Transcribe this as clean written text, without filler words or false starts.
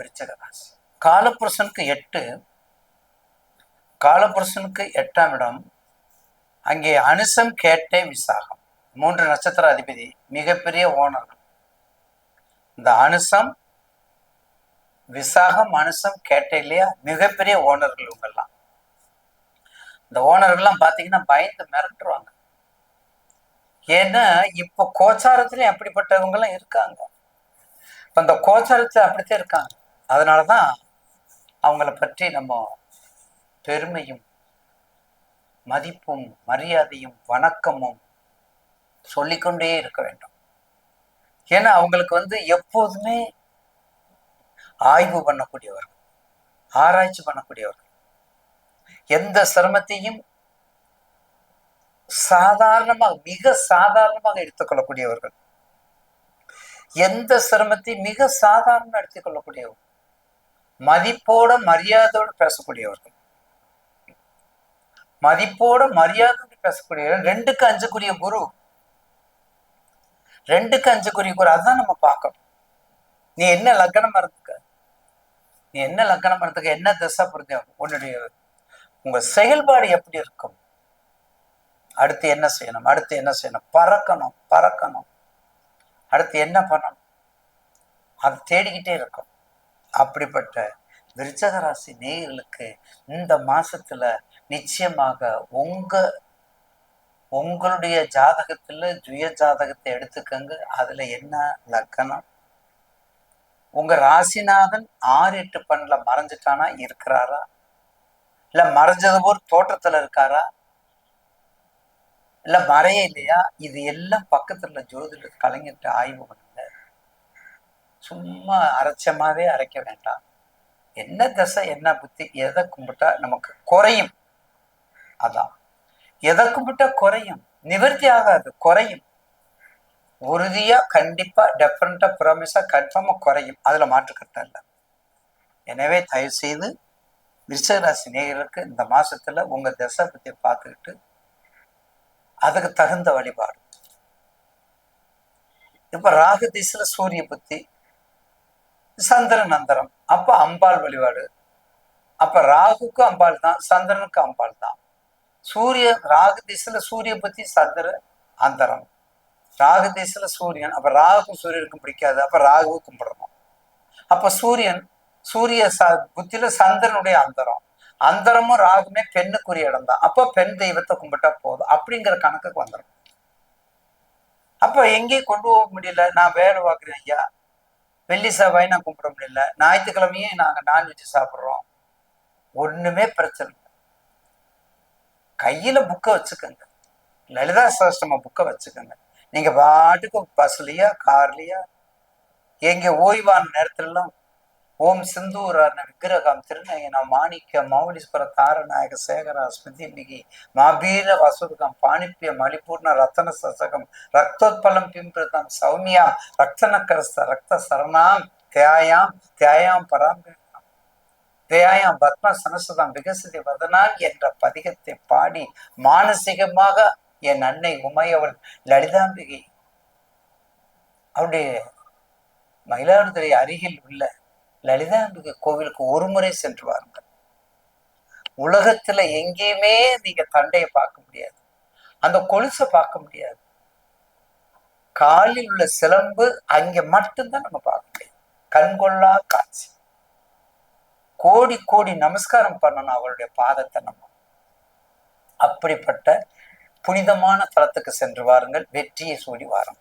விருச்சிக ராசி. காலபுருஷனுக்கு 8, காலபுருஷனுக்கு 8ஆம் இடம். அங்கே அனுசம், கேட்டை, விசாகம் 3 நட்சத்திர அதிபதி, மிகப்பெரிய ஓனர்கள். இந்த அனுசம், விசாகம், அனுசம், கேட்டை இல்லையா, மிகப்பெரிய ஓனர்கள் இவங்கெல்லாம். இந்த ஓனர்கள்லாம் பார்த்தீங்கன்னா பயந்து மிரட்டுருவாங்க. ஏன்னா இப்போ கோச்சாரத்திலையும் அப்படிப்பட்டவங்கெல்லாம் இருக்காங்க. இப்போ இந்த கோச்சாரத்தில் அப்படித்தான் இருக்காங்க. அதனாலதான் அவங்கள பற்றி நம்ம பெருமையும் மதிப்பும் மரியாதையும் வணக்கமும் சொல்லிக்கொண்டே இருக்க வேண்டும். ஏன்னா அவங்களுக்கு எப்போதுமே ஆய்வு பண்ணக்கூடியவர்கள், ஆராய்ச்சி பண்ணக்கூடியவர்கள், எந்த சிரமத்தையும் சாதாரணமாக, மிக சாதாரணமாக எடுத்துக்கொள்ளக்கூடியவர்கள், எந்த சிரமத்தையும் மிக சாதாரணமாக எடுத்துக்கொள்ளக்கூடியவர்கள், மதிப்போட மரியாதையோடு பேசக்கூடியவர்கள், மதிப்போட மரியாதையோடு பேசக்கூடியவர்கள். 2க்கு 5 குரு, 2க்கு 5 குரு. அதுதான் நம்ம பார்க்கணும். நீ என்ன லக்னம் இருந்துக்க, நீ என்ன லக்னம் இருந்துக்க, என்ன திசை புரிஞ்ச, உன்னுடைய உங்க செயல்பாடு எப்படி இருக்கும், அடுத்து என்ன செய்யணும், அடுத்து என்ன செய்யணும், பறக்கணும் பறக்கணும், அடுத்து என்ன பண்ணணும், அது தேடிக்கிட்டே இருக்கும். அப்படிப்பட்ட விருச்சிக ராசி நேயர்களுக்கு இந்த மாசத்துல நிச்சயமாக உங்களுடைய ஜாதகத்துல சுய ஜாதகத்தை எடுத்துக்கங்க. அதுல என்ன லக்கணம், உங்க ராசிநாதன் 6, 8 பன்ல மறைஞ்சிட்டானா இருக்கிறாரா, இல்ல மறைஞ்சது போர் தோற்றத்துல இருக்காரா, இல்ல மறைய இல்லையா, இது எல்லாம் பக்கத்துல ஜோதிட கலைஞர்கிட்ட ஆய்வு பண்ணுங்க. சும்மா அரைச்சமாவே அரைக்க வேண்டாம். என்ன தசை, என்ன புத்தி, எதை கும்பிட்டா நமக்கு குறையும், அதான் எதை கும்பிட்டா குறையும், நிவர்த்தி ஆகாது, குறையும். உறுதியா கண்டிப்பா டெஃபரண்டா ப்ராமிஸா கன்ஃபார்மா குறையும். அதுல மாற்றுக்கட்டம் இல்லை. எனவே தயவு செய்து விருச்சிக ராசி நேயர்களுக்கு இந்த மாசத்துல உங்க தசை பத்தி பார்த்துக்கிட்டு அதுக்கு தகுந்த வழிபாடு. இப்ப ராகு திசையில சூரிய புத்தி, சந்திரன் அந்தரம், அப்ப அம்பாள் வழிபாடு. அப்ப ராகுக்கு அம்பாள் தான், சந்திரனுக்கு அம்பாள் தான். ராகு திசையில சூரிய புத்தி, சந்திரன் அந்தரம், ராகு திசையில சூரியன். அப்ப ராகுக்கும் சூரியனுக்கும் பிடிக்காது, அப்ப ராகுவை கும்பிடணும். அப்ப சூரிய புத்தியில சந்திரனுடைய அந்தரம், அந்தரமும் ராகுமே பெண்ணுக்குரிய இடம் தான். அப்ப பெண் தெய்வத்தை கும்பிட்டா போதும் அப்படிங்கிற கணக்குக்கு வந்துடும். அப்ப எங்கேயும் கொண்டு போக முடியல, நான் வேலை பார்க்குறேன் ஐயா, வெள்ளி செவ்வாய் நான் கும்பிட முடியல, ஞாயிற்றுக்கிழமையும் நாங்க நான்வெஜ் சாப்பிட்றோம், ஒண்ணுமே பிரச்சனை இல்லை. கையில புக்கை வச்சுக்கோங்க, லலிதா சகஸ்ரநாம புக்கை வச்சுக்கோங்க. நீங்க பாட்டுக்கு பஸ்லயா கார்லயா எங்க ஓய்வான நேரத்துலாம் ஓம் சிந்தூரான விக்கிரகம் திருநயனா மாணிக்க மௌலீஸ்வர தாரநாயக சேகரா ஸ்மிருதி மிகி மாபீர வசுதகம் பாணிப்பிய மலிபூர்ண ரத்தன சசகம் ரக்தோத்பலம் பிம்பிருதம் சௌமியா ரக்தனக்கரஸ்த ரக்த சரணாம் தியாயாம் தியாயாம் பராம்பரம் தியாயாம் பத்ம சனசதம் விகசிதி வதனான் என்ற பதிகத்தை பாடி மானசீகமாக என் அன்னை உமையவள் லலிதாம்பிகை அவருடைய மயிலாடுதுறை அருகில் உள்ள லலிதாம்பிகை கோவிலுக்கு ஒரு முறை சென்று வாருங்கள். உலகத்துல எங்கேயுமே நீங்க தண்டையை பார்க்க முடியாது, அந்த கொலுசை பார்க்க முடியாது, காலில் உள்ள சிலம்பு அங்க மட்டும்தான் நம்ம பார்க்க முடியும். கண்கொள்ளா காட்சி. கோடி கோடி நமஸ்காரம் பண்ணணும் அவருடைய பாதத்தை நம்ம. அப்படிப்பட்ட புனிதமான தலத்துக்கு சென்று வாருங்கள், வெற்றியை சூடி வாருங்கள்.